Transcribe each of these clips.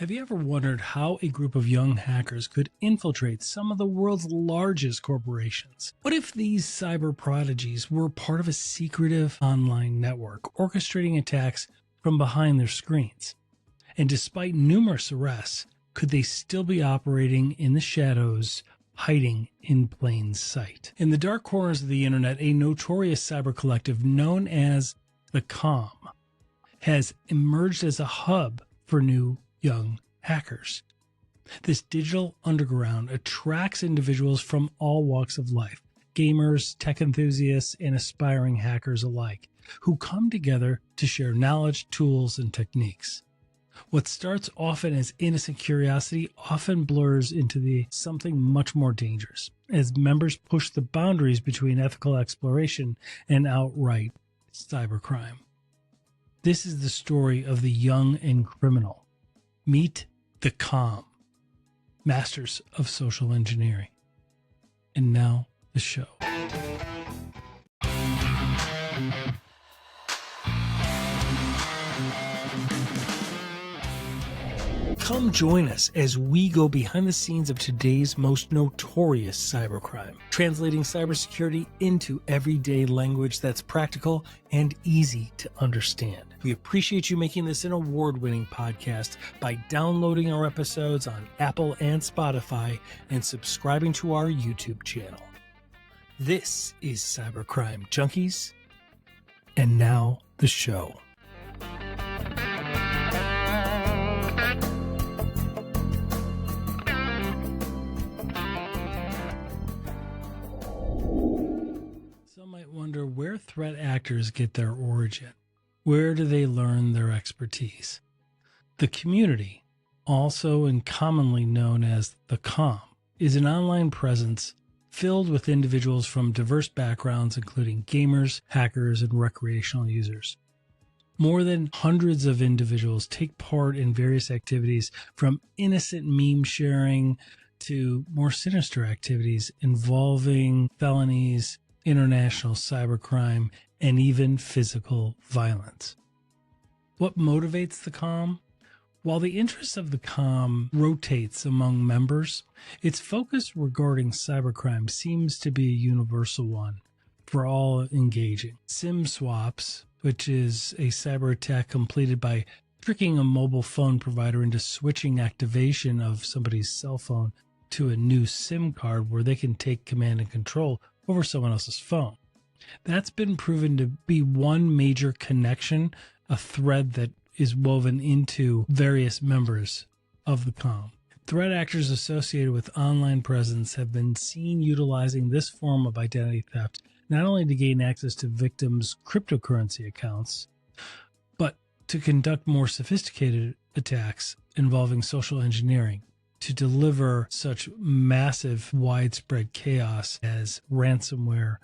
Have you ever wondered how a group of young hackers could infiltrate some of the world's largest corporations? What if these cyber prodigies were part of a secretive online network orchestrating attacks from behind their screens? And despite numerous arrests, could they still be operating in the shadows, hiding in plain sight? In the dark corners of the internet, a notorious cyber collective known as the COM has emerged as a hub for new young hackers. This digital underground attracts individuals from all walks of life, gamers, tech enthusiasts, and aspiring hackers alike, who come together to share knowledge, tools, and techniques. What starts often as innocent curiosity often blurs into something much more dangerous, as members push the boundaries between ethical exploration and outright cybercrime. This is the story of the young and criminal. Meet the COM, masters of social engineering. And now, the show. Come join us as we go behind the scenes of today's most notorious cybercrime, translating cybersecurity into everyday language that's practical and easy to understand. We appreciate you making this an award-winning podcast by downloading our episodes on Apple and Spotify and subscribing to our YouTube channel. This is Cybercrime Junkies, and now the show. Some might wonder where threat actors get their origin. Where do they learn their expertise? The community, also and commonly known as the COM, is an online presence filled with individuals from diverse backgrounds, including gamers, hackers, and recreational users. More than hundreds of individuals take part in various activities, from innocent meme sharing to more sinister activities involving felonies, international cybercrime, and even physical violence. What motivates the COM? While the interest of the COM rotates among members, its focus regarding cybercrime seems to be a universal one for all engaging. SIM swaps, which is a cyber attack completed by tricking a mobile phone provider into switching activation of somebody's cell phone to a new SIM card where they can take command and control over someone else's phone. That's been proven to be one major connection, a thread that is woven into various members of the COM. Threat actors associated with online presence have been seen utilizing this form of identity theft not only to gain access to victims' cryptocurrency accounts, but to conduct more sophisticated attacks involving social engineering to deliver such massive, widespread chaos as ransomware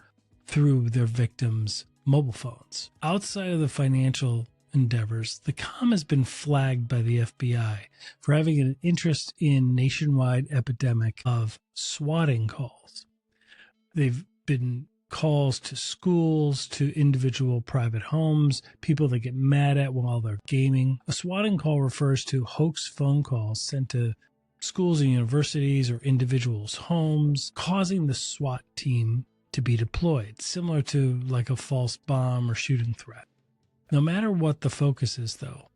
through their victims' mobile phones. Outside of the financial endeavors, the COM has been flagged by the FBI for having an interest in nationwide epidemic of swatting calls. They've been calls to schools, to individual private homes, people that get mad at while they're gaming. A swatting call refers to hoax phone calls sent to schools and universities or individuals' homes, causing the SWAT team to be deployed, similar to like a false bomb or shooting threat. No matter what the focus is, though,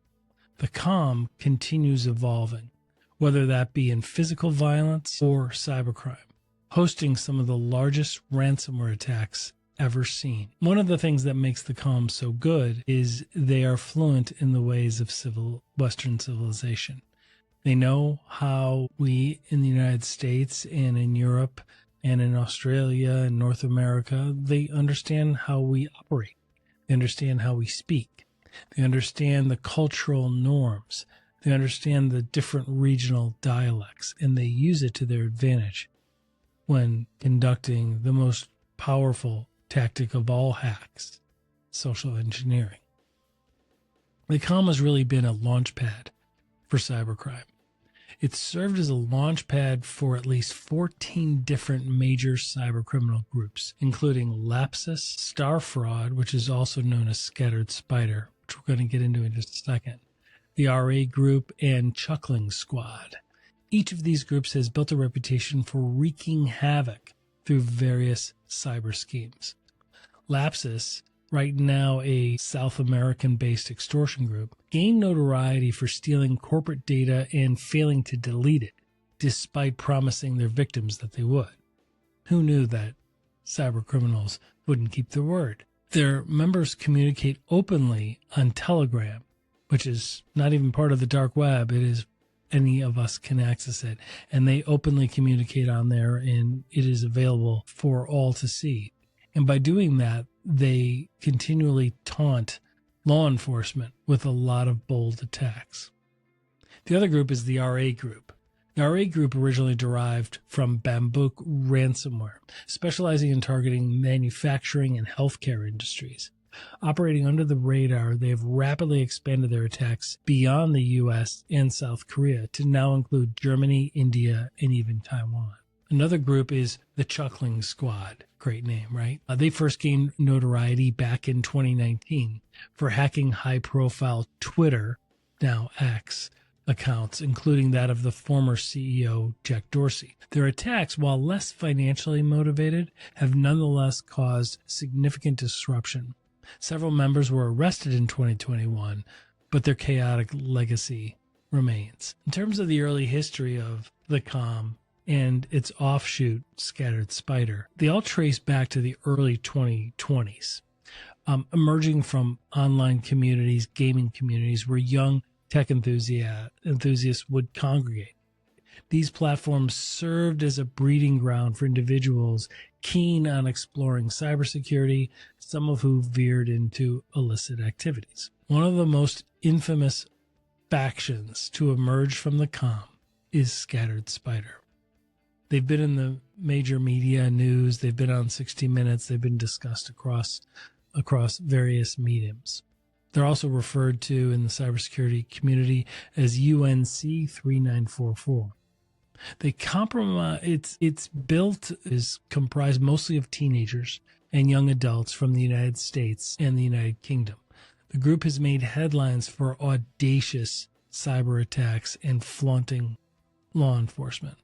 the COM continues evolving, whether that be in physical violence or cybercrime, hosting some of the largest ransomware attacks ever seen. One of the things that makes the COM so good is they are fluent in the ways of Western civilization. They know how we in the United States and in Europe and in Australia and North America, they understand how we operate. They understand how we speak. They understand the cultural norms. They understand the different regional dialects, and they use it to their advantage when conducting the most powerful tactic of all hacks, social engineering. The COM has really been a launch pad for cybercrime. It served as a launch pad for at least 14 different major cybercriminal groups, including Lapsus, Star Fraud, which is also known as Scattered Spider, which we're going to get into in just a second, the RA Group, and Chuckling Squad. Each of these groups has built a reputation for wreaking havoc through various cyber schemes. Lapsus, right now a South American-based extortion group, gained notoriety for stealing corporate data and failing to delete it, despite promising their victims that they would. Who knew that cyber criminals wouldn't keep their word? Their members communicate openly on Telegram, which is not even part of the dark web. It is any of us can access it, and they openly communicate on there, and it is available for all to see. And by doing that, they continually taunt law enforcement with a lot of bold attacks. The other group is the RA Group. The RA Group originally derived from Playbook Ransomware, specializing in targeting manufacturing and healthcare industries. Operating under the radar, they have rapidly expanded their attacks beyond the U.S. and South Korea to now include Germany, India, and even Taiwan. Another group is the Chuckling Squad. Great name, right? They first gained notoriety back in 2019 for hacking high-profile Twitter, now X, accounts, including that of the former CEO, Jack Dorsey. Their attacks, while less financially motivated, have nonetheless caused significant disruption. Several members were arrested in 2021, but their chaotic legacy remains. In terms of the early history of the COM and its offshoot, Scattered Spider, they all trace back to the early 2020s, emerging from online communities, gaming communities, where young tech enthusiasts would congregate. These platforms served as a breeding ground for individuals keen on exploring cybersecurity, some of who veered into illicit activities. One of the most infamous factions to emerge from the COM is Scattered Spider. They've been in the major media news, they've been on 60 Minutes, they've been discussed across various mediums. They're also referred to in the cybersecurity community as UNC 3944. They its built is comprised mostly of teenagers and young adults from the United States and the United Kingdom. The group has made headlines for audacious cyber attacks and flaunting law enforcement.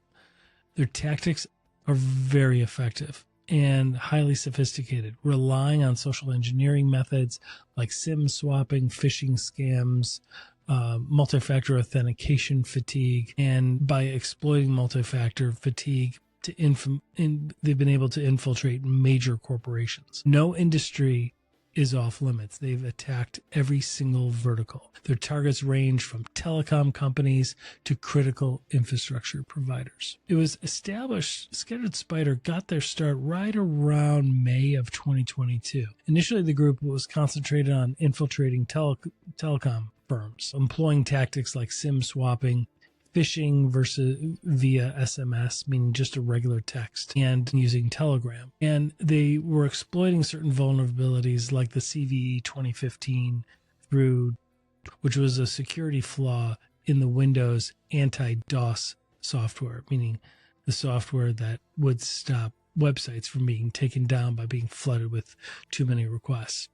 Their tactics are very effective and highly sophisticated, relying on social engineering methods like SIM swapping, phishing scams, multi-factor authentication fatigue, and by exploiting multi-factor fatigue, they've been able to infiltrate major corporations. No industry is off limits. They've attacked every single vertical. Their targets range from telecom companies to critical infrastructure providers. It was established, Scattered Spider got their start right around May of 2022. Initially, the group was concentrated on infiltrating telecom firms, employing tactics like SIM swapping, phishing via SMS, meaning just a regular text, and using Telegram. And they were exploiting certain vulnerabilities like the CVE 2015 which was a security flaw in the Windows anti-DOS software, meaning the software that would stop websites from being taken down by being flooded with too many requests.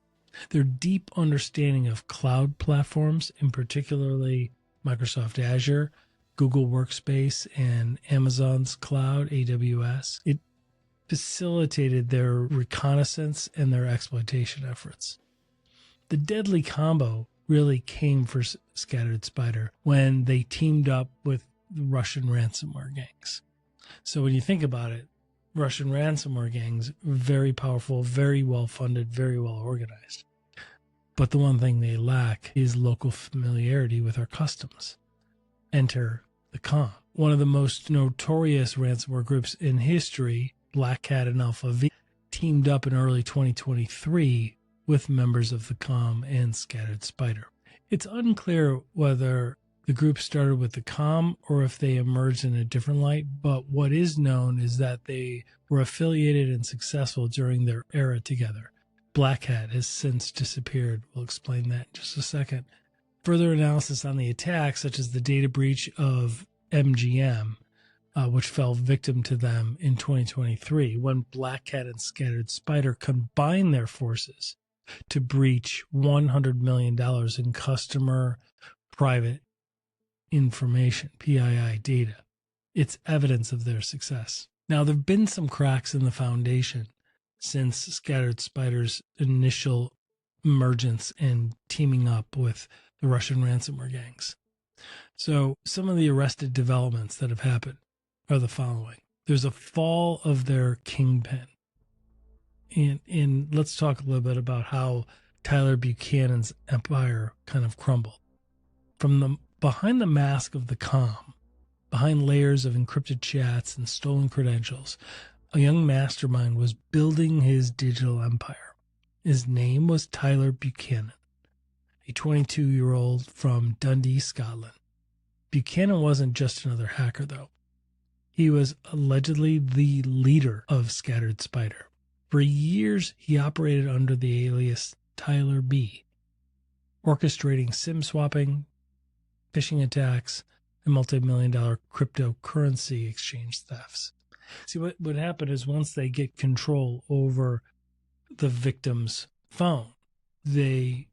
Their deep understanding of cloud platforms, in particularly Microsoft Azure, Google Workspace, and Amazon's cloud, AWS, it facilitated their reconnaissance and their exploitation efforts. The deadly combo really came for Scattered Spider when they teamed up with the Russian ransomware gangs. So when you think about it, Russian ransomware gangs, very powerful, very well funded, very well organized. But the one thing they lack is local familiarity with our customs. Enter the COM. One of the most notorious ransomware groups in history, Black Hat and ALPHV, teamed up in early 2023 with members of the COM and Scattered Spider. It's unclear whether the group started with the COM or if they emerged in a different light, but what is known is that they were affiliated and successful during their era together. Black Hat has since disappeared. We'll explain that in just a second. Further analysis on the attack, such as the data breach of MGM, which fell victim to them in 2023, when Black Hat and Scattered Spider combined their forces to breach $100 million in customer, private information, PII data. It's evidence of their success. Now, there have been some cracks in the foundation since Scattered Spider's initial emergence and teaming up with the Russian ransomware gangs. So some of the arrested developments that have happened are the following. There's a fall of their kingpin. And let's talk a little bit about how Tyler Buchanan's empire kind of crumbled. From behind the mask of the comm, behind layers of encrypted chats and stolen credentials, a young mastermind was building his digital empire. His name was Tyler Buchanan, a 22-year-old from Dundee, Scotland. Buchanan wasn't just another hacker, though. He was allegedly the leader of Scattered Spider. For years, he operated under the alias Tyler B, orchestrating SIM swapping, phishing attacks, and multi-million-dollar cryptocurrency exchange thefts. See, what happened is once they get control over the victim's phone, they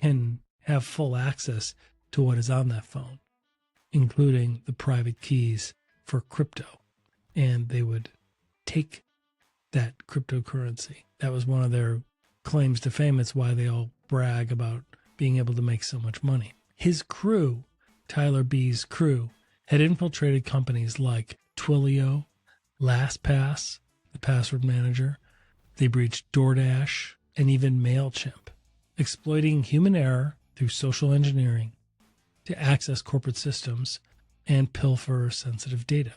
can have full access to what is on that phone, including the private keys for crypto. And they would take that cryptocurrency. That was one of their claims to fame. It's why they all brag about being able to make so much money. His crew, Tyler B's crew, had infiltrated companies like Twilio, LastPass, the password manager. They breached DoorDash and even MailChimp, exploiting human error through social engineering to access corporate systems and pilfer sensitive data.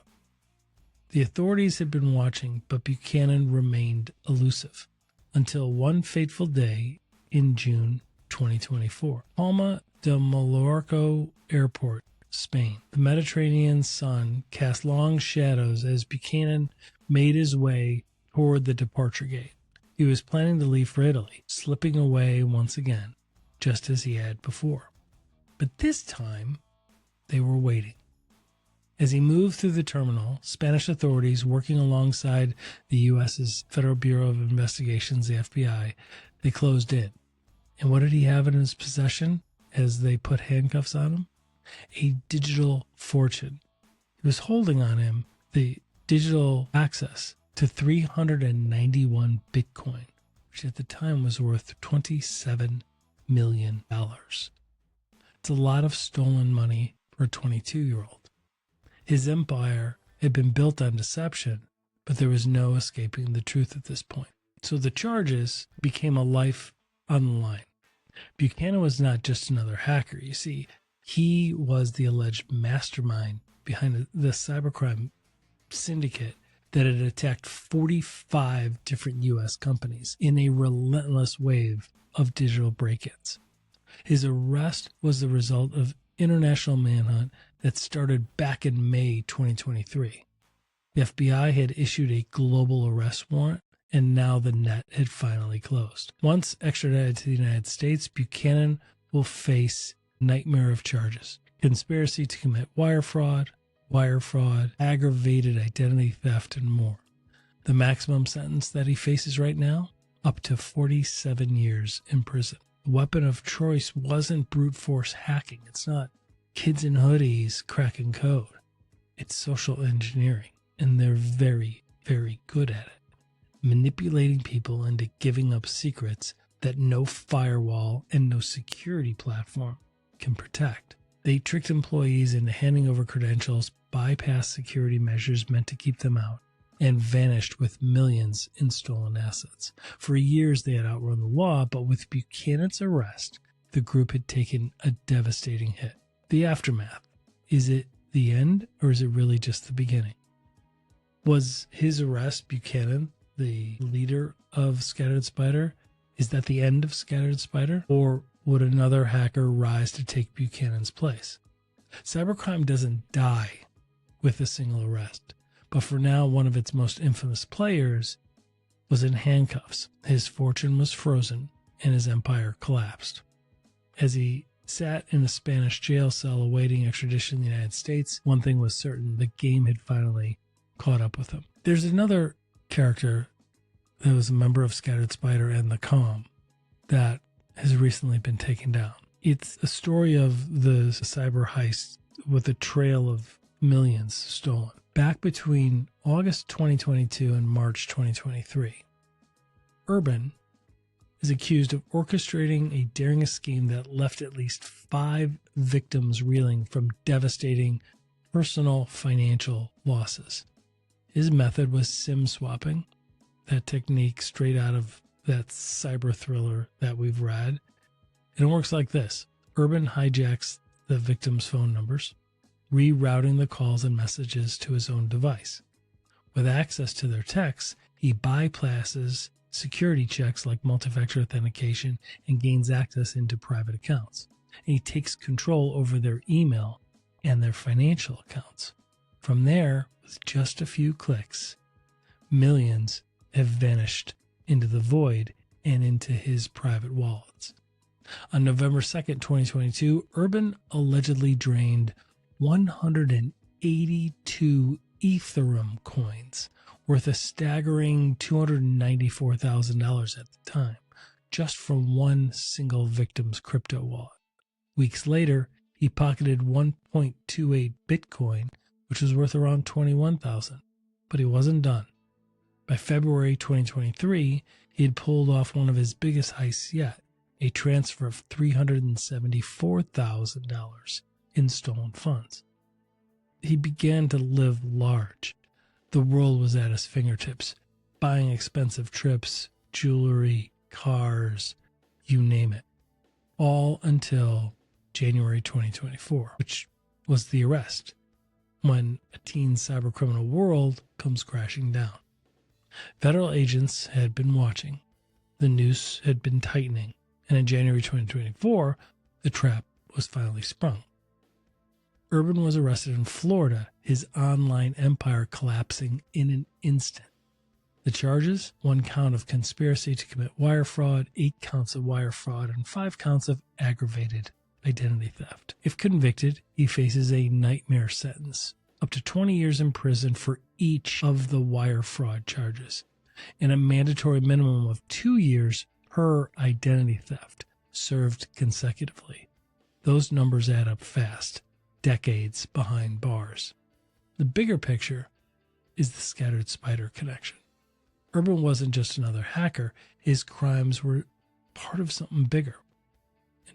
The authorities had been watching, but Buchanan remained elusive until one fateful day in June 2024. Palma de Mallorca Airport, Spain. The Mediterranean sun cast long shadows as Buchanan made his way toward the departure gate. He was planning to leave for Italy, slipping away once again, just as he had before. But this time, they were waiting. As he moved through the terminal, Spanish authorities, working alongside the U.S.'s Federal Bureau of Investigations, the FBI, they closed in. And what did he have in his possession as they put handcuffs on him? A digital fortune. He was holding on him the digital access to 391 Bitcoin, which at the time was worth $27 million. It's a lot of stolen money for a 22-year-old. His empire had been built on deception, but there was no escaping the truth at this point. So the charges became a life on the line. Buchanan was not just another hacker. You see, he was the alleged mastermind behind the cybercrime syndicate that had attacked 45 different U.S. companies in a relentless wave of digital break-ins. His arrest was the result of international manhunt that started back in May 2023. The FBI had issued a global arrest warrant, and now the net had finally closed. Once extradited to the United States, Buchanan will face a nightmare of charges: conspiracy to commit wire fraud, aggravated identity theft, and more. The maximum sentence that he faces right now? Up to 47 years in prison. The weapon of choice wasn't brute force hacking. It's not kids in hoodies cracking code. It's social engineering, and they're very, very good at it. Manipulating people into giving up secrets that no firewall and no security platform can protect. They tricked employees into handing over credentials, bypassed security measures meant to keep them out, and vanished with millions in stolen assets. For years they had outrun the law, but with Buchanan's arrest, the group had taken a devastating hit. The aftermath. Is it the end, or is it really just the beginning? Was his arrest, Buchanan, the leader of Scattered Spider? Is that the end of Scattered Spider? Or would another hacker rise to take Buchanan's place? Cybercrime doesn't die with a single arrest, but for now, one of its most infamous players was in handcuffs. His fortune was frozen, and his empire collapsed. As he sat in a Spanish jail cell awaiting extradition in the United States, one thing was certain: the game had finally caught up with him. There's another character that was a member of Scattered Spider and the Comm that has recently been taken down. It's a story of the cyber heist with a trail of millions stolen. Back between August 2022 and March 2023, Urban is accused of orchestrating a daring scheme that left at least 5 victims reeling from devastating personal financial losses. His method was SIM swapping, that technique straight out of that cyber thriller that we've read. And it works like this. Urban hijacks the victims' phone numbers, rerouting the calls and messages to his own device. With access to their texts, he bypasses security checks like multi-factor authentication and gains access into private accounts. And he takes control over their email and their financial accounts. From there, with just a few clicks, millions have vanished into the void and into his private wallets. On November 2nd, 2022, Urban allegedly drained 182 Ethereum coins worth a staggering $294,000 at the time, just from one single victim's crypto wallet. Weeks later, he pocketed 1.28 Bitcoin, which was worth around $21,000, but he wasn't done. By February 2023, he had pulled off one of his biggest heists yet, a transfer of $374,000 in stolen funds. He began to live large. The world was at his fingertips, buying expensive trips, jewelry, cars, you name it, all until January 2024, which was the arrest, when a teen cybercriminal world comes crashing down. Federal agents had been watching. The noose had been tightening, and in January 2024, the trap was finally sprung. Urban was arrested in Florida, his online empire collapsing in an instant. The charges: 1 count of conspiracy to commit wire fraud, 8 counts of wire fraud, and 5 counts of aggravated identity theft. If convicted, he faces a nightmare sentence, up to 20 years in prison for each of the wire fraud charges, and a mandatory minimum of 2 years per identity theft served consecutively. Those numbers add up fast. Decades behind bars. The bigger picture is the Scattered Spider connection. Urban wasn't just another hacker. His crimes were part of something bigger.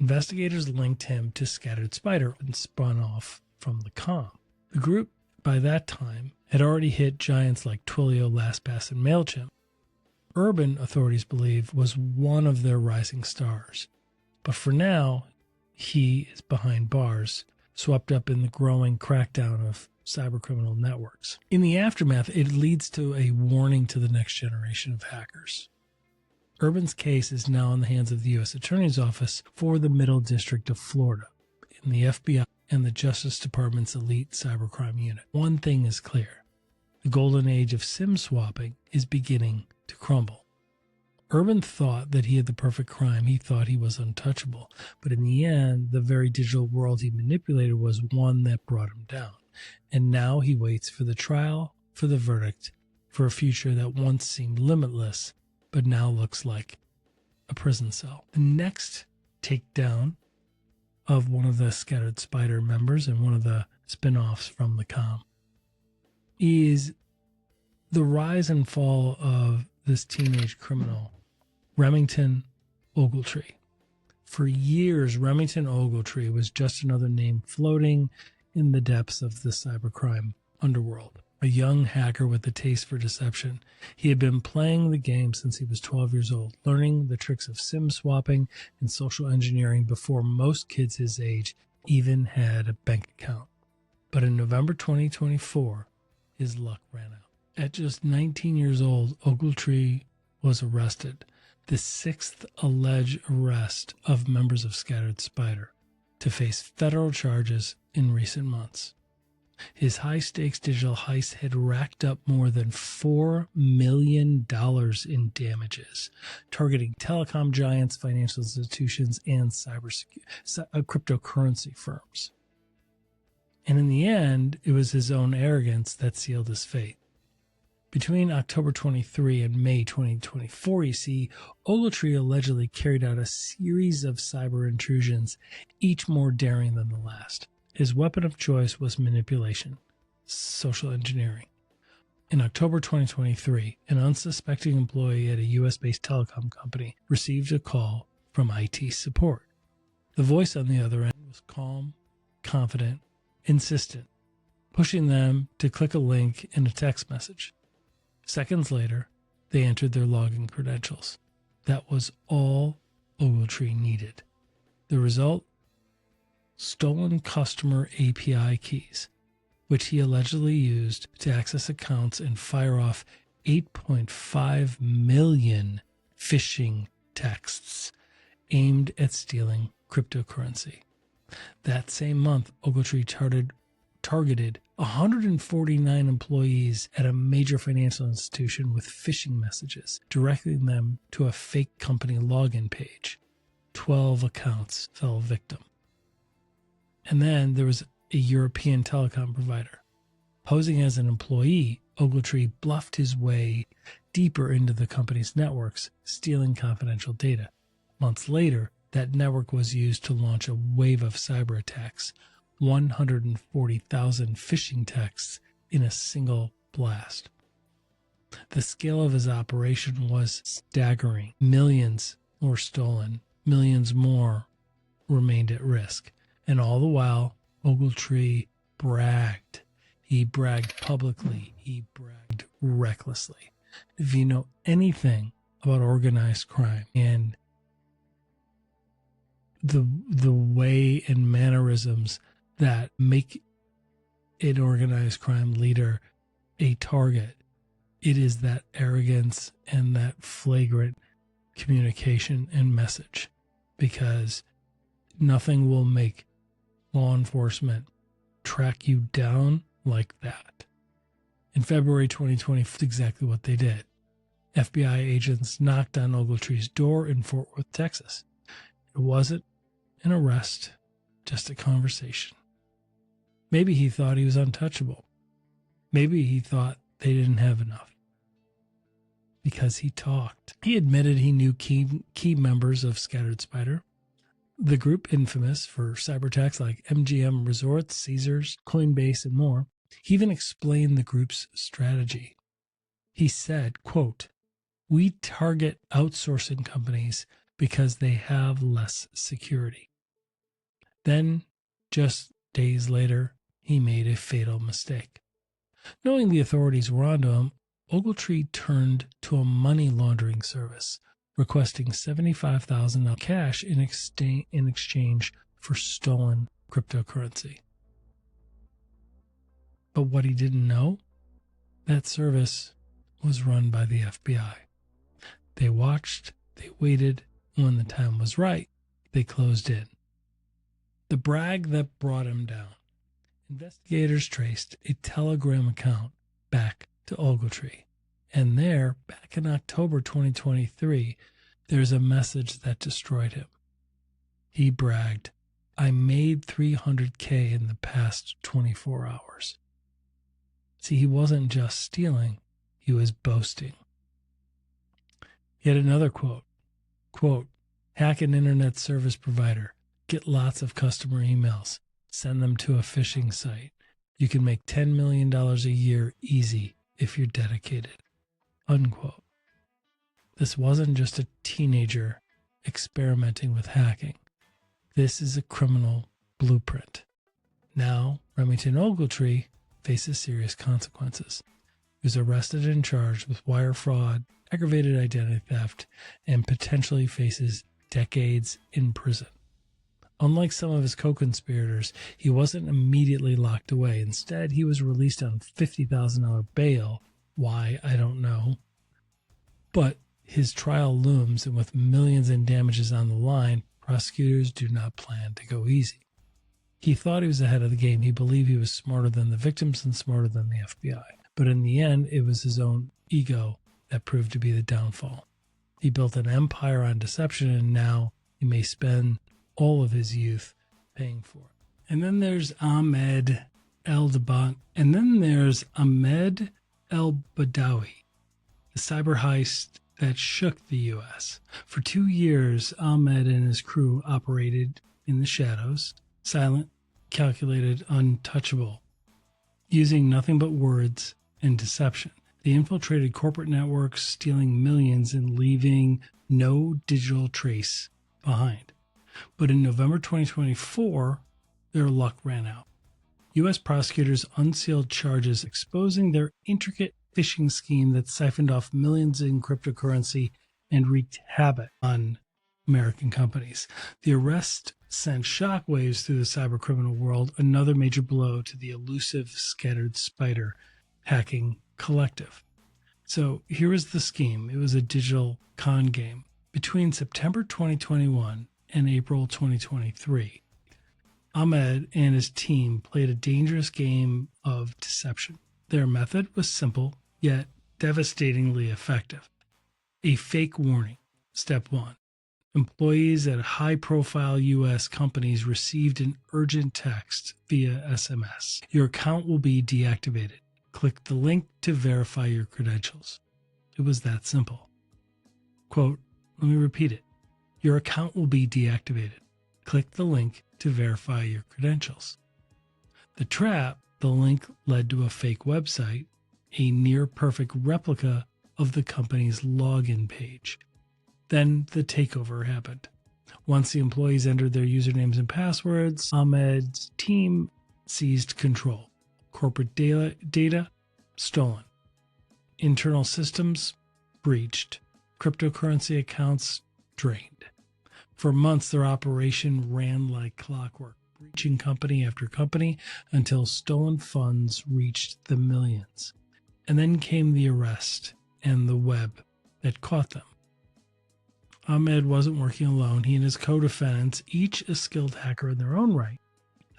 Investigators linked him to Scattered Spider and spun off from the com. The group, by that time, had already hit giants like Twilio, LastPass, and MailChimp. Urban, authorities believe, was one of their rising stars. But for now, he is behind bars, swept up in the growing crackdown of cybercriminal networks. In the aftermath, it leads to a warning to the next generation of hackers. Urban's case is now in the hands of the U.S. Attorney's Office for the Middle District of Florida, in the FBI and the Justice Department's elite cybercrime unit. One thing is clear: the golden age of SIM swapping is beginning to crumble. Urban thought that he had the perfect crime. He thought he was untouchable. But in the end, the very digital world he manipulated was one that brought him down. And now he waits for the trial, for the verdict, for a future that once seemed limitless, but now looks like a prison cell. The next takedown of one of the Scattered Spider members and one of the spin-offs from the com is the rise and fall of this teenage criminal, Remington Ogletree. For years, Remington Ogletree was just another name floating in the depths of the cybercrime underworld. A young hacker with a taste for deception. He had been playing the game since he was 12 years old, learning the tricks of SIM swapping and social engineering before most kids his age even had a bank account. But in November 2024, his luck ran out. At just 19 years old, Ogletree was arrested, the 6th alleged arrest of members of Scattered Spider, to face federal charges in recent months. His high-stakes digital heist had racked up more than $4 million in damages, targeting telecom giants, financial institutions, and cryptocurrency firms. And in the end, it was his own arrogance that sealed his fate. Between October 23 and May 2024, you see, Ogletree allegedly carried out a series of cyber intrusions, each more daring than the last. His weapon of choice was manipulation, social engineering. In October 2023, an unsuspecting employee at a US-based telecom company received a call from IT support. The voice on the other end was calm, confident, insistent, pushing them to click a link in a text message. Seconds later, they entered their login credentials. That was all Ogletree needed. The result? Stolen customer API keys, which he allegedly used to access accounts and fire off 8.5 million phishing texts aimed at stealing cryptocurrency. That same month, Ogletree targeted 149 employees at a major financial institution with phishing messages, directing them to a fake company login page. 12 accounts fell victim. And then there was a European telecom provider. Posing as an employee, Ogletree bluffed his way deeper into the company's networks, stealing confidential data. Months later, that network was used to launch a wave of cyber attacks, 140,000 phishing texts in a single blast. The scale of his operation was staggering. Millions were stolen. Millions more remained at risk. And all the while, Ogletree bragged. He bragged publicly. He bragged recklessly. If you know anything about organized crime and the way and mannerisms that make an organized crime leader a target, it is that arrogance and that flagrant communication and message, because nothing will make law enforcement track you down like that. In February 2020, that's exactly what they did. FBI agents knocked on Ogletree's door in Fort Worth, Texas. It wasn't an arrest, just a conversation. Maybe he thought he was untouchable. Maybe he thought they didn't have enough. Because he talked. He admitted he knew key members of Scattered Spider, the group infamous for cyber attacks like MGM Resorts, Caesars, Coinbase, and more. He even explained the group's strategy. He said, quote, "We target outsourcing companies because they have less security." Then, just days later, he made a fatal mistake. Knowing the authorities were onto him, Ogletree turned to a money laundering service, requesting $75,000 cash in exchange for stolen cryptocurrency. But what he didn't know, that service was run by the FBI. They watched, they waited, and when the time was right, they closed in. The brag that brought him down. Investigators traced a Telegram account back to Ogletree. And there, back in October 2023, there's a message that destroyed him. He bragged, "I made $300K in the past 24 hours. See, he wasn't just stealing, he was boasting. Yet another quote, "Hack an internet service provider, get lots of customer emails, send them to a phishing site. You can make $10 million a year easy if you're dedicated." Unquote. This wasn't just a teenager experimenting with hacking. This is a criminal blueprint. Now, Remington Ogletree faces serious consequences. He was arrested and charged with wire fraud, aggravated identity theft, and potentially faces decades in prison. Unlike some of his co-conspirators, he wasn't immediately locked away. Instead, he was released on $50,000 bail. Why, I don't know. But his trial looms, and with millions in damages on the line, prosecutors do not plan to go easy. He thought he was ahead of the game. He believed he was smarter than the victims and smarter than the FBI. But in the end, it was his own ego that proved to be the downfall. He built an empire on deception, and now he may spend all of his youth paying for it. And then there's Ahmed Eldebant. And then there's Ahmed al-Badawi, the cyber heist that shook the U.S. For 2 years, Ahmed and his crew operated in the shadows, silent, calculated, untouchable, using nothing but words and deception. They infiltrated corporate networks, stealing millions and leaving no digital trace behind. But in November 2024, their luck ran out. U.S. prosecutors unsealed charges exposing their intricate phishing scheme that siphoned off millions in cryptocurrency and wreaked havoc on American companies. The arrest sent shockwaves through the cybercriminal world, another major blow to the elusive Scattered Spider hacking collective. So here was the scheme. It was a digital con game. Between September 2021 and April 2023, Ahmed and his team played a dangerous game of deception. Their method was simple, yet devastatingly effective. A fake warning. Step 1. Employees at high-profile U.S. companies received an urgent text via SMS. Your account will be deactivated. Click the link to verify your credentials. It was that simple. Quote, let me repeat it. Your account will be deactivated. Click the link to verify your credentials. The trap, the link led to a fake website, a near-perfect replica of the company's login page. Then the takeover happened. Once the employees entered their usernames and passwords, Ahmed's team seized control. Corporate data stolen. Internal systems breached. Cryptocurrency accounts drained. For months, their operation ran like clockwork, breaching company after company until stolen funds reached the millions. And then came the arrest and the web that caught them. Ahmed wasn't working alone. He and his co-defendants, each a skilled hacker in their own right,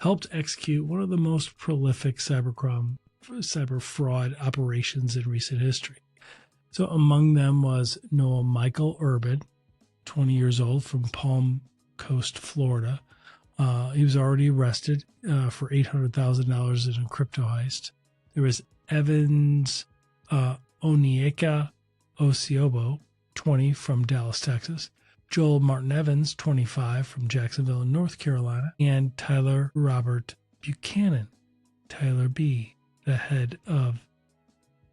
helped execute one of the most prolific cyber fraud operations in recent history. So among them was Noah Michael Urban, 20 years old, from Palm Coast, Florida. He was already arrested for $800,000 in a crypto heist. There was Evans Onyeka Osiobo, 20, from Dallas, Texas. Joel Martin Evans, 25, from Jacksonville, North Carolina. And Tyler Robert Buchanan, Tyler B., the head of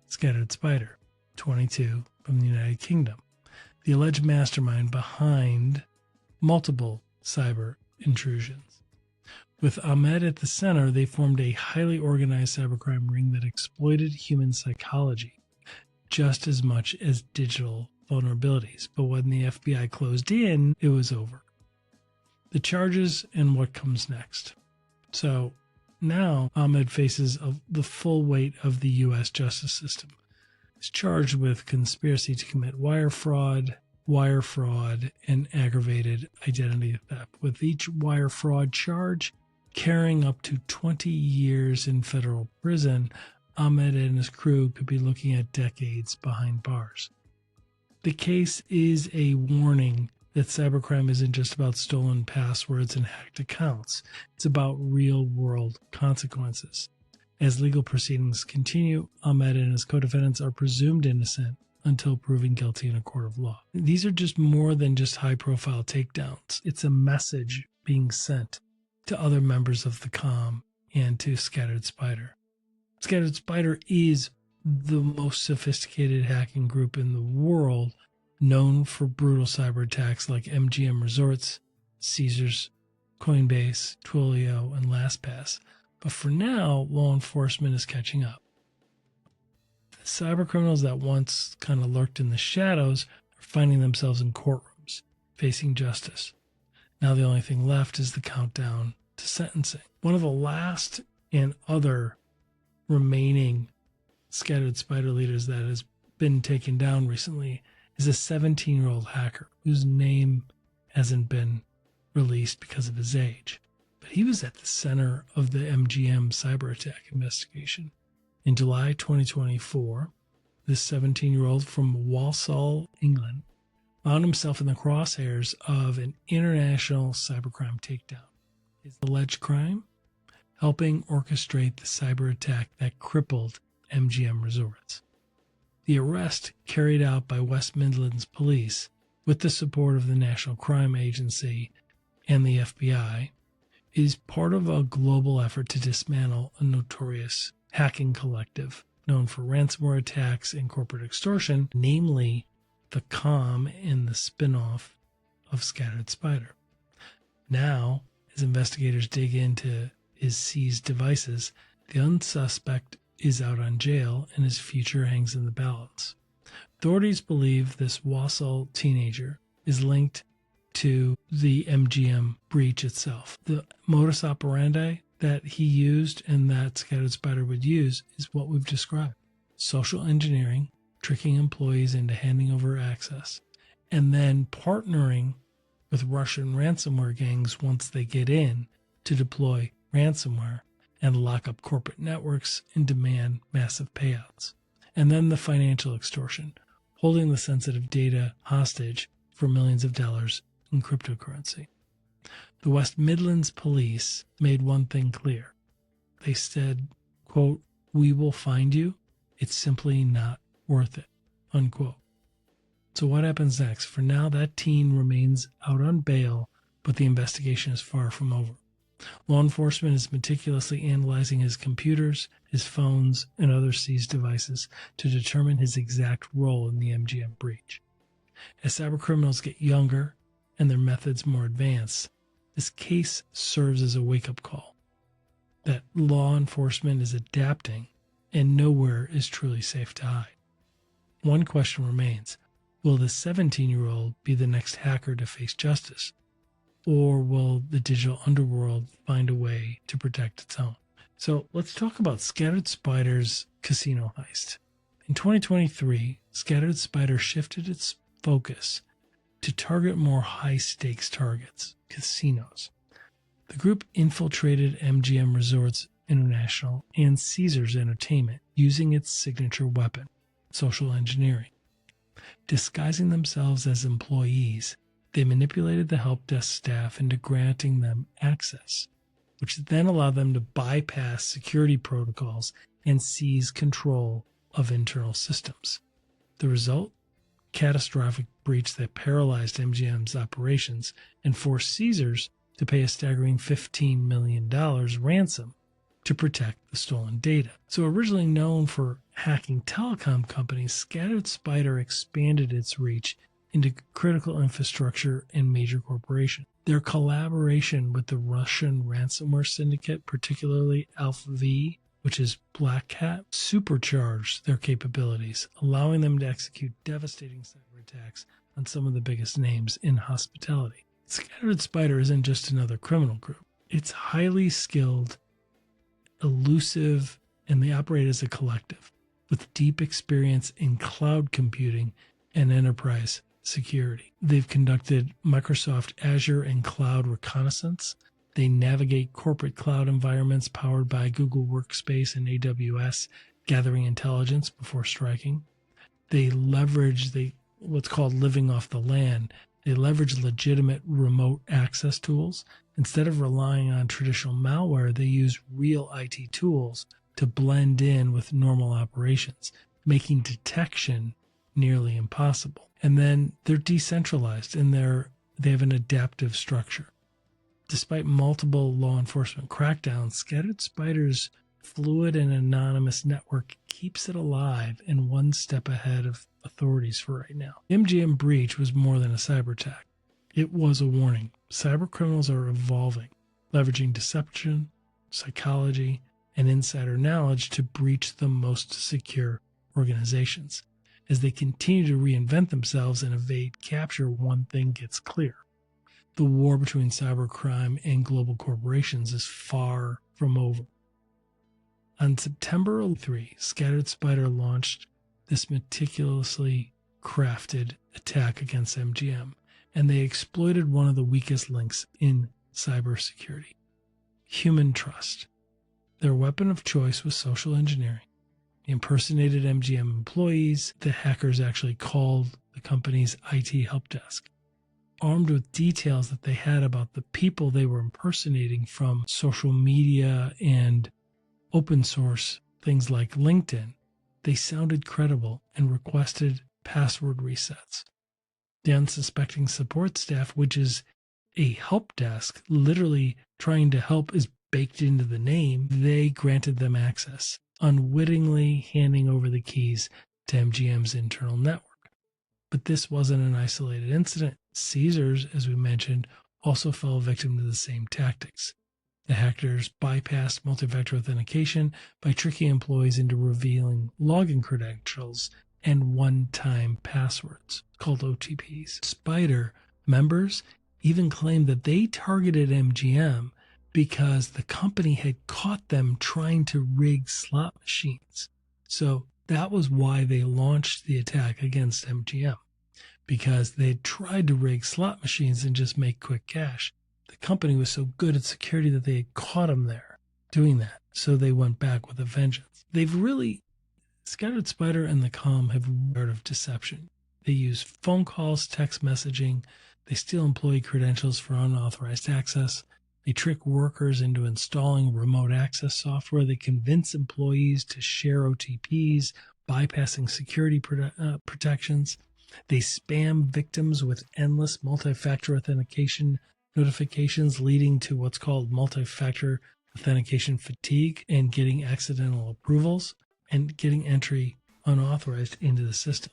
Scattered Spider, 22, from the United Kingdom. The alleged mastermind behind multiple cyber intrusions. With Ahmed at the center, they formed a highly organized cybercrime ring that exploited human psychology just as much as digital vulnerabilities. But when the FBI closed in, it was over. The charges and what comes next. So now Ahmed faces the full weight of the U.S. justice system. He's charged with conspiracy to commit wire fraud, and aggravated identity theft, with each wire fraud charge carrying up to 20 years in federal prison. Ahmed and his crew could be looking at decades behind bars. The case is a warning that cybercrime isn't just about stolen passwords and hacked accounts. It's about real-world consequences. As legal proceedings continue, Ahmed and his co-defendants are presumed innocent until proven guilty in a court of law. These are just more than just high-profile takedowns. It's a message being sent to other members of the COM and to Scattered Spider. Scattered Spider is the most sophisticated hacking group in the world, known for brutal cyber attacks like MGM Resorts, Caesars, Coinbase, Twilio, and LastPass. But for now, law enforcement is catching up. The cyber criminals that once kind of lurked in the shadows are finding themselves in courtrooms, facing justice. Now the only thing left is the countdown to sentencing. One of the last and other remaining Scattered Spider leaders that has been taken down recently is a 17-year-old hacker whose name hasn't been released because of his age. But he was at the center of the MGM cyber attack investigation. In July 2024, this 17-year-old from Walsall, England, found himself in the crosshairs of an international cybercrime takedown. His alleged crime? Helping orchestrate the cyber attack that crippled MGM Resorts. The arrest, carried out by West Midlands Police with the support of the National Crime Agency and the FBI, is part of a global effort to dismantle a notorious hacking collective known for ransomware attacks and corporate extortion, namely the COM and the spin-off of Scattered Spider. Now, as investigators dig into his seized devices, the unsuspect is out on jail and his future hangs in the balance. Authorities believe this Wausau teenager is linked to the MGM breach itself. The modus operandi that he used and that Scattered Spider would use is what we've described. Social engineering, tricking employees into handing over access, and then partnering with Russian ransomware gangs once they get in to deploy ransomware and lock up corporate networks and demand massive payouts. And then the financial extortion, holding the sensitive data hostage for millions of dollars in cryptocurrency. The West Midlands Police made one thing clear. They said, quote, "We will find you. It's simply not worth it," unquote. So what happens next? For now, that teen remains out on bail, but the investigation is far from over. Law enforcement is meticulously analyzing his computers, his phones, and other seized devices to determine his exact role in the MGM breach. As cybercriminals get younger and their methods more advanced, this case serves as a wake-up call that law enforcement is adapting and nowhere is truly safe to hide. One question remains: will the 17-year-old be the next hacker to face justice? Or will the digital underworld find a way to protect its own? So let's talk about Scattered Spider's casino heist. In 2023, Scattered Spider shifted its focus to target more high-stakes targets, casinos. The group infiltrated MGM Resorts International and Caesars Entertainment using its signature weapon, social engineering. Disguising themselves as employees, they manipulated the help desk staff into granting them access, which then allowed them to bypass security protocols and seize control of internal systems. The result? Catastrophic breach that paralyzed MGM's operations and forced Caesars to pay a staggering $15 million ransom to protect the stolen data. So originally known for hacking telecom companies, Scattered Spider expanded its reach into critical infrastructure and major corporations. Their collaboration with the Russian ransomware syndicate, particularly ALPHV, which is Black Hat, supercharged their capabilities, allowing them to execute devastating cyber attacks on some of the biggest names in hospitality. Scattered Spider isn't just another criminal group. It's highly skilled, elusive, and they operate as a collective with deep experience in cloud computing and enterprise security. They've conducted Microsoft Azure and cloud reconnaissance. They navigate corporate cloud environments powered by Google Workspace and AWS, gathering intelligence before striking. They leverage what's called living off the land. They leverage legitimate remote access tools. Instead of relying on traditional malware, they use real IT tools to blend in with normal operations, making detection nearly impossible. And then they're decentralized and they have an adaptive structure. Despite multiple law enforcement crackdowns, Scattered Spider's fluid and anonymous network keeps it alive and one step ahead of authorities for right now. The MGM breach was more than a cyber attack. It was a warning. Cyber criminals are evolving, leveraging deception, psychology, and insider knowledge to breach the most secure organizations. As they continue to reinvent themselves and evade capture, one thing gets clear. The war between cybercrime and global corporations is far from over. On September 3, Scattered Spider launched this meticulously crafted attack against MGM, and they exploited one of the weakest links in cybersecurity: human trust. Their weapon of choice was social engineering. They impersonated MGM employees. The hackers actually called the company's IT help desk. Armed with details that they had about the people they were impersonating from social media and open source things like LinkedIn, they sounded credible and requested password resets. The unsuspecting support staff, which is a help desk, literally trying to help is baked into the name, they granted them access, unwittingly handing over the keys to MGM's internal network. But this wasn't an isolated incident. Caesars, as we mentioned, also fell victim to the same tactics. The hackers bypassed multi-factor authentication by tricking employees into revealing login credentials and one-time passwords, called OTPs. Spider members even claimed that they targeted MGM because the company had caught them trying to rig slot machines. So that was why they launched the attack against MGM, because they had tried to rig slot machines and just make quick cash. The company was so good at security that they had caught them there doing that. So they went back with a vengeance. Scattered Spider and the Com have art of deception. They use phone calls, text messaging. They steal employee credentials for unauthorized access. They trick workers into installing remote access software. They convince employees to share OTPs, bypassing security protections. They spam victims with endless multi-factor authentication notifications, leading to what's called multi-factor authentication fatigue and getting accidental approvals and getting entry unauthorized into the system.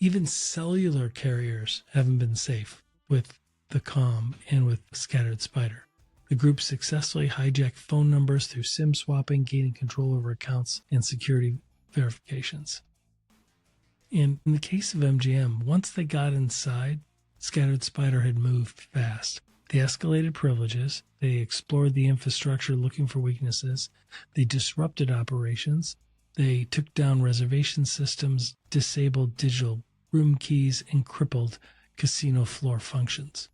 Even cellular carriers haven't been safe with the Com and with Scattered Spider. The group successfully hijacked phone numbers through SIM swapping, gaining control over accounts and security verifications. And in the case of MGM, once they got inside, Scattered Spider had moved fast. They escalated privileges. They explored the infrastructure looking for weaknesses. They disrupted operations. They took down reservation systems, disabled digital room keys, and crippled casino floor functions.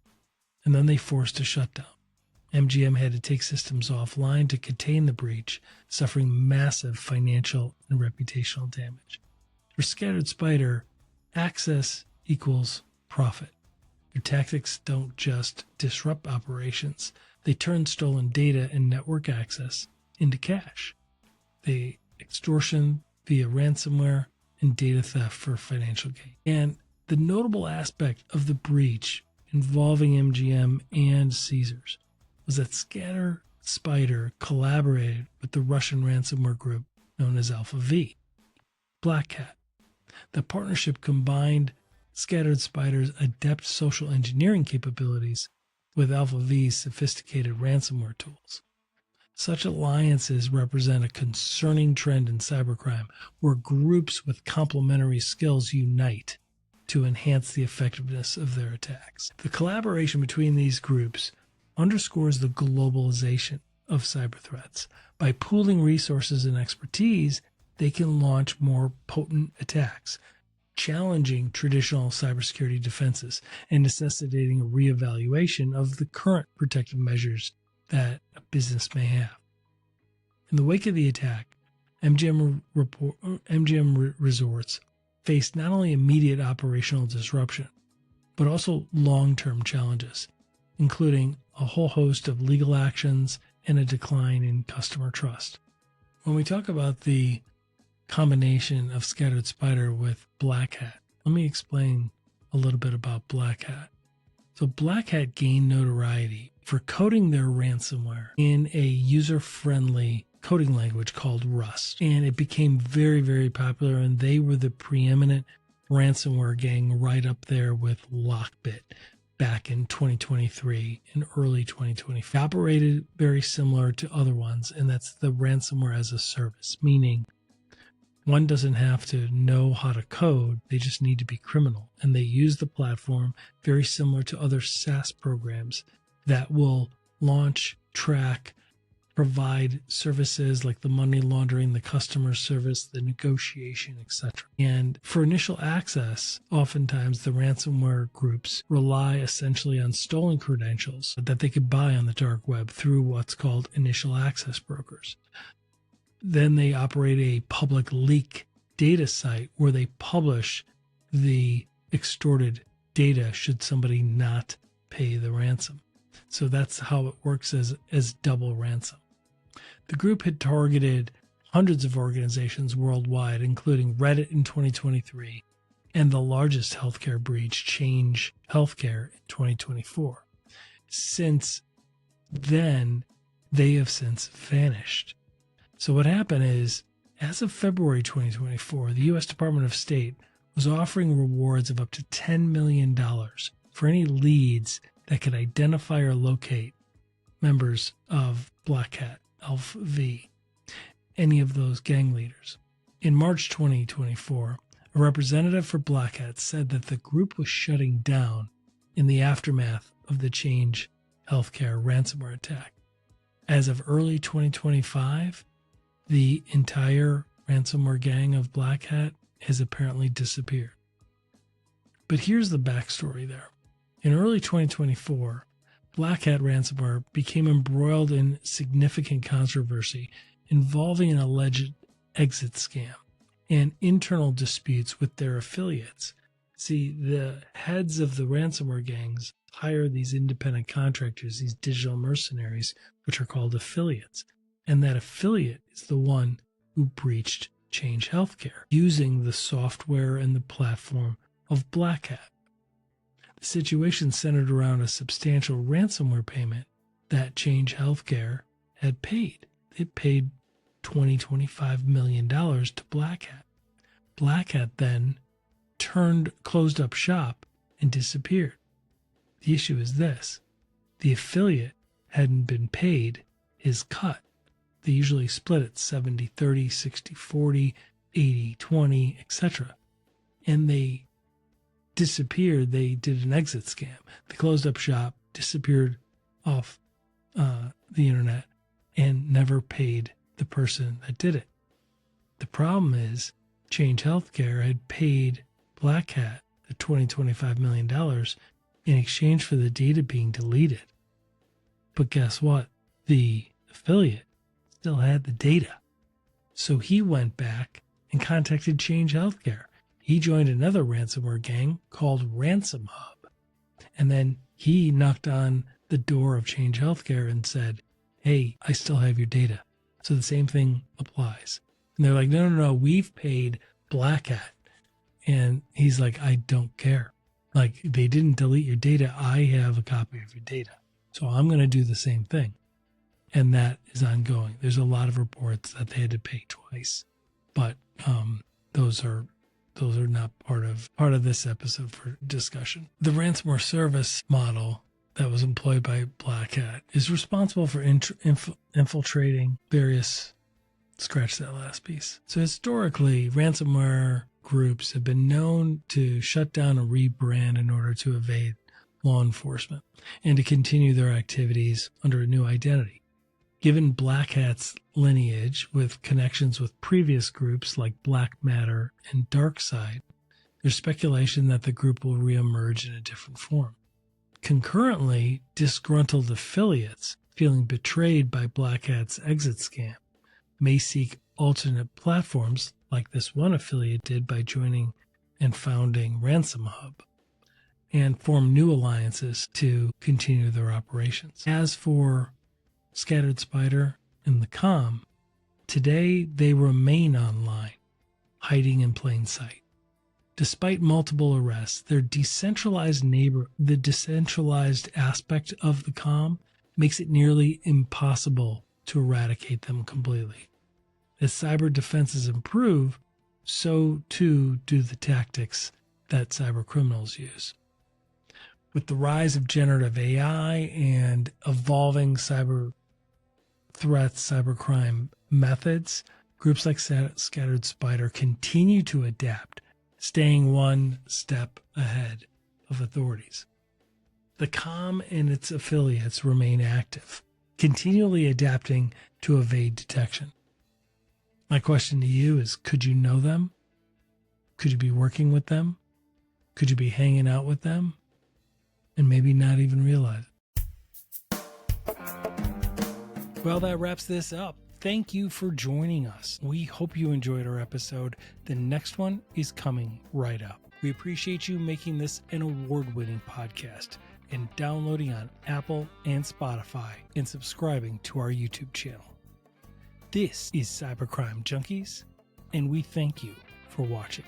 And then they forced a shutdown. MGM had to take systems offline to contain the breach, suffering massive financial and reputational damage. For Scattered Spider, access equals profit. Their tactics don't just disrupt operations. They turn stolen data and network access into cash. They extortion via ransomware and data theft for financial gain. And the notable aspect of the breach involving MGM and Caesars was that Scattered Spider collaborated with the Russian ransomware group known as ALPHV. Black Hat. The partnership combined Scattered Spider's adept social engineering capabilities with ALPHV's sophisticated ransomware tools. Such alliances represent a concerning trend in cybercrime, where groups with complementary skills unite to enhance the effectiveness of their attacks. The collaboration between these groups underscores the globalization of cyber threats. By pooling resources and expertise, they can launch more potent attacks, challenging traditional cybersecurity defenses and necessitating a reevaluation of the current protective measures that a business may have. In the wake of the attack, MGM resorts faced not only immediate operational disruption, but also long-term challenges, including a whole host of legal actions and a decline in customer trust. When we talk about the combination of Scattered Spider with Black Hat, let me explain a little bit about Black Hat. So Black Hat gained notoriety for coding their ransomware in a user-friendly coding language called Rust. And it became very, very popular, and they were the preeminent ransomware gang right up there with Lockbit back in 2023 and early 2024. They operated very similar to other ones, and that's the ransomware as a service, meaning one doesn't have to know how to code, they just need to be criminal. And they use the platform very similar to other SaaS programs that will launch, track, provide services like the money laundering, the customer service, the negotiation, etc. And for initial access, oftentimes the ransomware groups rely essentially on stolen credentials that they could buy on the dark web through what's called initial access brokers. Then they operate a public leak data site where they publish the extorted data should somebody not pay the ransom. So that's how it works as double ransom. The group had targeted hundreds of organizations worldwide, including Reddit in 2023 and the largest healthcare breach, Change Healthcare, in 2024. Since then, they have since vanished. So what happened is, as of February 2024, the U.S. Department of State was offering rewards of up to $10 million for any leads that could identify or locate members of Black Hat, ALPHV, any of those gang leaders. In March 2024, a representative for Black Hat said that the group was shutting down in the aftermath of the Change Healthcare ransomware attack. As of early 2025, the entire ransomware gang of Black Hat has apparently disappeared. But here's the backstory there. In early 2024, Black Hat ransomware became embroiled in significant controversy involving an alleged exit scam and internal disputes with their affiliates. See, the heads of the ransomware gangs hire these independent contractors, these digital mercenaries, which are called affiliates. And that affiliate is the one who breached Change Healthcare using the software and the platform of Black Hat. The situation centered around a substantial ransomware payment that Change Healthcare had paid. It paid $25 million to Black Hat. Black Hat then closed up shop and disappeared. The issue is this: the affiliate hadn't been paid his cut. They usually split it 70-30, 60-40, 80-20, etc. And they disappeared. They did an exit scam. They closed up shop, disappeared off the internet, and never paid the person that did it. The problem is Change Healthcare had paid Black Hat the $25 million in exchange for the data being deleted. But guess what? The affiliate still had the data. So he went back and contacted Change Healthcare. He joined another ransomware gang called Ransom Hub. And then he knocked on the door of Change Healthcare and said, hey, I still have your data. So the same thing applies. And they're like, no, we've paid Black Hat. And he's like, I don't care. Like, they didn't delete your data. I have a copy of your data. So I'm going to do the same thing. And that is ongoing. There's a lot of reports that they had to pay twice. But those are not part of this episode for discussion. The ransomware service model that was employed by Black Hat is responsible for infiltrating various, scratch that last piece. So historically, ransomware groups have been known to shut down and rebrand in order to evade law enforcement and to continue their activities under a new identity. Given Black Hat's lineage with connections with previous groups like Black Matter and Darkside, there's speculation that the group will reemerge in a different form. Concurrently, disgruntled affiliates feeling betrayed by Black Hat's exit scam may seek alternate platforms like this one affiliate did by joining and founding Ransom Hub, and form new alliances to continue their operations. As for Scattered Spider and the Com, today they remain online, hiding in plain sight. Despite multiple arrests, the decentralized aspect of the Com makes it nearly impossible to eradicate them completely. As cyber defenses improve, so too do the tactics that cyber criminals use. With the rise of generative AI and evolving cyber threats, cybercrime methods, groups like Scattered Spider continue to adapt, staying one step ahead of authorities. The Com and its affiliates remain active, continually adapting to evade detection. My question to you is, could you know them? Could you be working with them? Could you be hanging out with them? And maybe not even realize it. Well, that wraps this up. Thank you for joining us. We hope you enjoyed our episode. The next one is coming right up. We appreciate you making this an award-winning podcast and downloading on Apple and Spotify and subscribing to our YouTube channel. This is Cybercrime Junkies, and we thank you for watching.